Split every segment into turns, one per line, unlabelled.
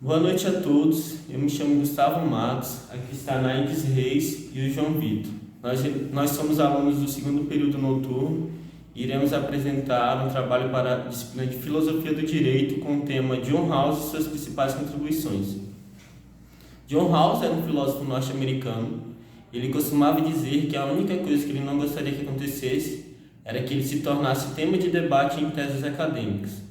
Boa noite a todos, eu me chamo Gustavo Matos, aqui está a Naires Reis e o João Vitor. Nós somos alunos do segundo período noturno e iremos apresentar um trabalho para a disciplina de Filosofia do Direito com o tema John Rawls e suas principais contribuições. John Rawls era um filósofo norte-americano. Ele costumava dizer que a única coisa que ele não gostaria que acontecesse era que ele se tornasse tema de debate em teses acadêmicas.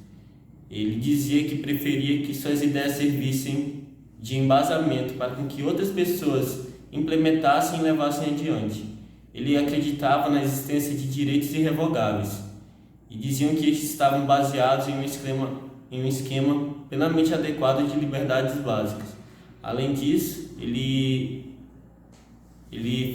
Ele dizia que preferia que suas ideias servissem de embasamento para que outras pessoas implementassem e levassem adiante. Ele acreditava na existência de direitos irrevogáveis e diziam que estes estavam baseados em um esquema plenamente adequado de liberdades básicas. Além disso, ele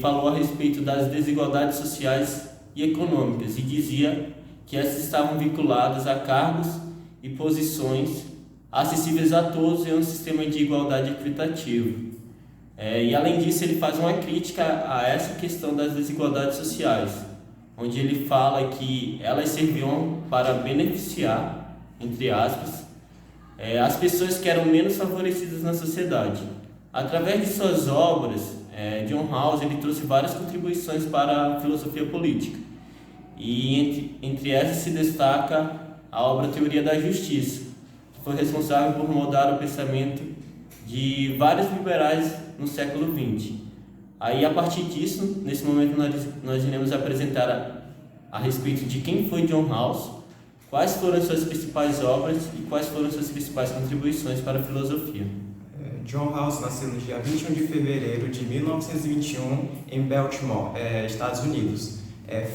falou a respeito das desigualdades sociais e econômicas e dizia que essas estavam vinculadas a cargos e posições acessíveis a todos em um sistema de igualdade equitativo. E além disso, ele faz uma crítica a essa questão das desigualdades sociais, onde ele fala que elas serviam para beneficiar, entre aspas, as pessoas que eram menos favorecidas na sociedade. Através de suas obras, John Rawls ele trouxe várias contribuições para a filosofia política, e entre essas se destaca a obra Teoria da Justiça, que foi responsável por moldar o pensamento de vários liberais no século XX. Aí, a partir disso, nesse momento nós iremos apresentar a respeito de quem foi John Rawls, quais foram suas principais obras e quais foram suas principais contribuições para a filosofia.
John Rawls nasceu no dia 21 de fevereiro de 1921 em Baltimore, Estados Unidos.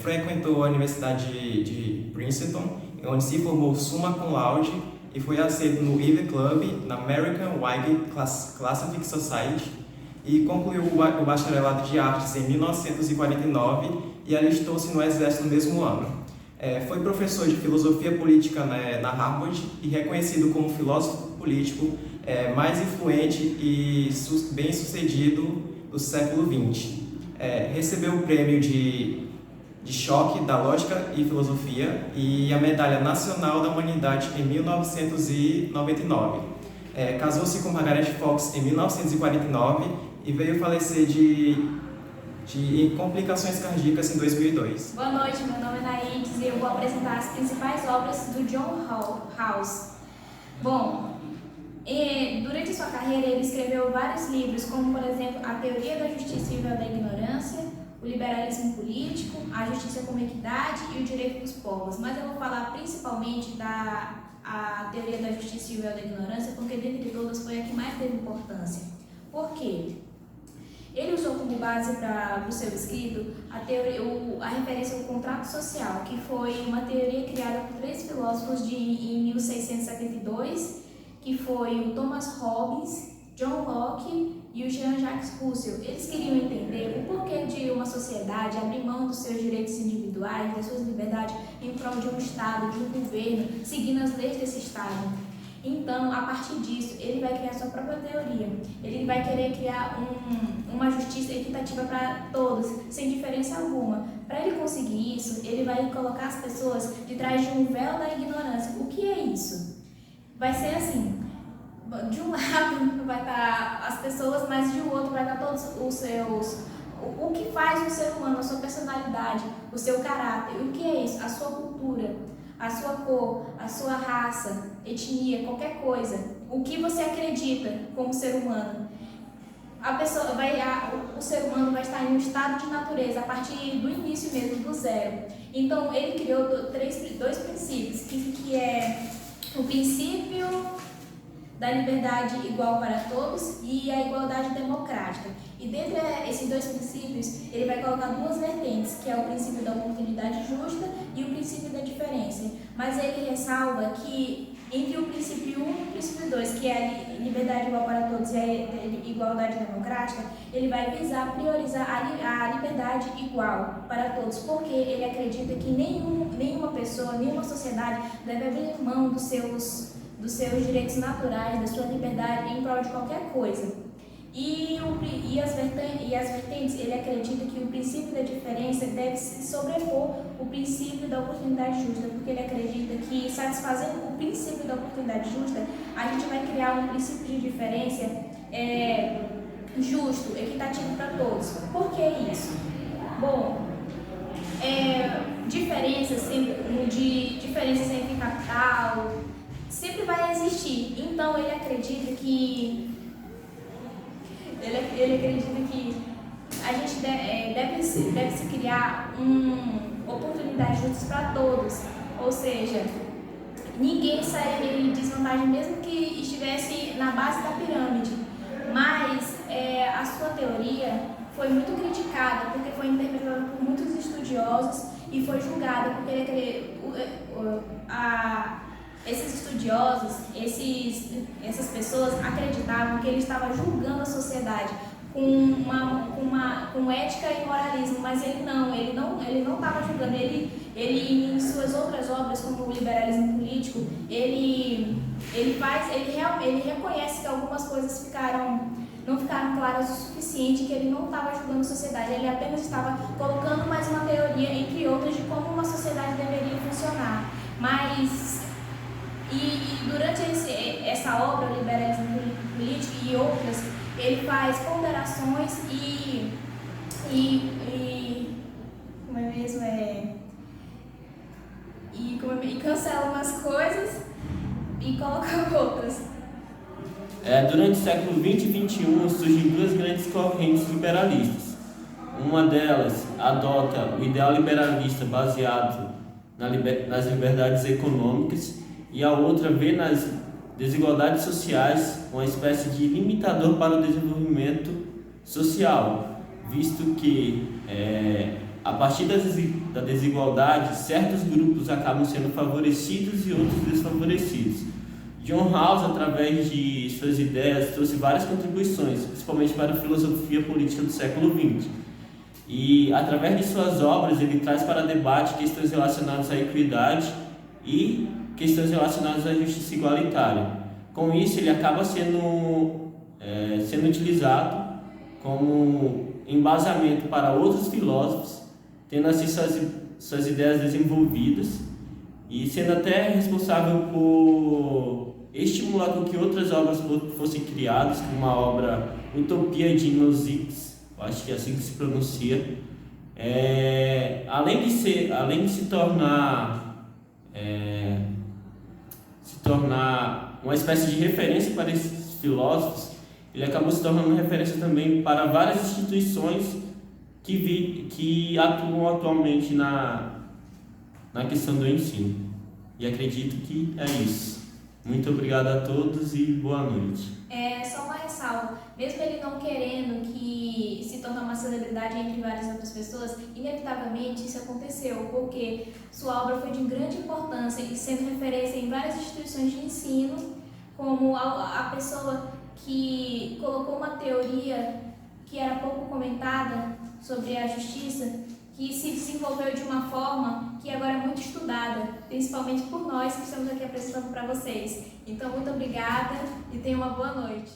Frequentou a Universidade de Princeton, onde se formou summa cum laude e foi aceito no Ivy Club, na American Whig Classical Society, e concluiu o bacharelado de artes em 1949 e alistou-se no exército no mesmo ano. Foi professor de filosofia política na Harvard e reconhecido como filósofo político mais influente e bem-sucedido do século XX. Recebeu o prêmio de Choque da Lógica e Filosofia e a Medalha Nacional da Humanidade em 1999. Casou-se com Margaret Fox em 1949 e veio falecer de complicações cardíacas em 2002.
Boa noite, meu nome é Naires e eu vou apresentar as principais obras do John Rawls. Bom, durante sua carreira ele escreveu vários livros, como por exemplo A Teoria da Justiça e o Véu da Ignorância, o liberalismo político, a justiça como equidade e o direito dos povos. Mas eu vou falar principalmente a teoria da justiça e o véu da ignorância, porque dentre todas foi a que mais teve importância. Por quê? Ele usou como base para o seu escrito a referência ao contrato social, que foi uma teoria criada por três filósofos em 1672, que foi o Thomas Hobbes, John Locke e o Jean-Jacques Rousseau. Eles queriam entender o porquê de uma sociedade abrir mão dos seus direitos individuais, das suas liberdades, em prol de um Estado, de um governo, seguindo as leis desse Estado. Então, a partir disso, ele vai criar sua própria teoria. Ele vai querer criar uma justiça equitativa para todos, sem diferença alguma. Para ele conseguir isso, ele vai colocar as pessoas de trás de um véu da ignorância. O que é isso? Vai ser assim: de um lado vai estar as pessoas, mas de outro vai estar todos os seus... O que faz um ser humano, a sua personalidade, o seu caráter. O que é isso? A sua cultura, a sua cor, a sua raça, etnia, qualquer coisa. O que você acredita como ser humano. O ser humano vai estar em um estado de natureza a partir do início mesmo, do zero. Então ele criou dois princípios, que é o princípio da liberdade igual para todos e a igualdade democrática. E dentre esses dois princípios, ele vai colocar duas vertentes, que é o princípio da oportunidade justa e o princípio da diferença. Mas ele ressalva que entre o princípio 1 e o princípio 2, que é a liberdade igual para todos e a igualdade democrática, ele vai visar priorizar a liberdade igual para todos, porque ele acredita que nenhuma pessoa, nenhuma sociedade deve abrir mão dos seus direitos naturais, da sua liberdade em prol de qualquer coisa. E as vertentes, ele acredita que o princípio da diferença deve se sobrepor o princípio da oportunidade justa, porque ele acredita que, satisfazendo o princípio da oportunidade justa, a gente vai criar um princípio de diferença justo, equitativo para todos. Por que isso? Bom, diferenças entre capital sempre vai existir. Então ele acredita que a gente deve se criar oportunidades justas para todos, ou seja, ninguém sairia em desvantagem mesmo que estivesse na base da pirâmide. Mas a sua teoria foi muito criticada porque foi interpretada por muitos estudiosos e foi julgada porque esses estudiosos, essas pessoas acreditavam que ele estava julgando a sociedade com ética e moralismo, mas ele não estava julgando. Ele em suas outras obras, como o Liberalismo Político, ele reconhece que algumas coisas não ficaram claras o suficiente, que ele não estava julgando a sociedade, ele apenas estava colocando mais uma teoria, entre outras, de como uma sociedade deveria funcionar. Mas durante essa obra, o Liberalismo Político e outras, ele faz ponderações e cancela umas coisas e coloca outras.
Durante o século XX e XXI surgem duas grandes correntes liberalistas. Uma delas adota o ideal liberalista baseado nas liberdades econômicas, e a outra vê nas desigualdades sociais uma espécie de limitador para o desenvolvimento social, visto que a partir da desigualdade, certos grupos acabam sendo favorecidos e outros desfavorecidos. John Rawls, através de suas ideias, trouxe várias contribuições, principalmente para a filosofia política do século XX. E, através de suas obras, ele traz para debate questões relacionadas à equidade e questões relacionadas à justiça igualitária. Com isso, ele acaba sendo utilizado como embasamento para outros filósofos, tendo assim suas ideias desenvolvidas e sendo até responsável por estimular com que outras obras fossem criadas, como a obra Utopia de Nozick, acho que é assim que se pronuncia. Além de se tornar uma espécie de referência para esses filósofos, ele acabou se tornando referência também para várias instituições que atuam atualmente na questão do ensino. E acredito que é isso. Muito obrigado a todos e boa noite.
Só uma ressalva, mesmo ele não querendo que se torne uma celebridade entre várias outras pessoas, inevitavelmente isso aconteceu, porque sua obra foi de grande importância e sendo referência em várias instituições de ensino, como a pessoa que colocou uma teoria que era pouco comentada sobre a justiça, que se desenvolveu de uma forma que agora é muito estudada, principalmente por nós que estamos aqui apresentando para vocês. Então, muito obrigada e tenha uma boa noite.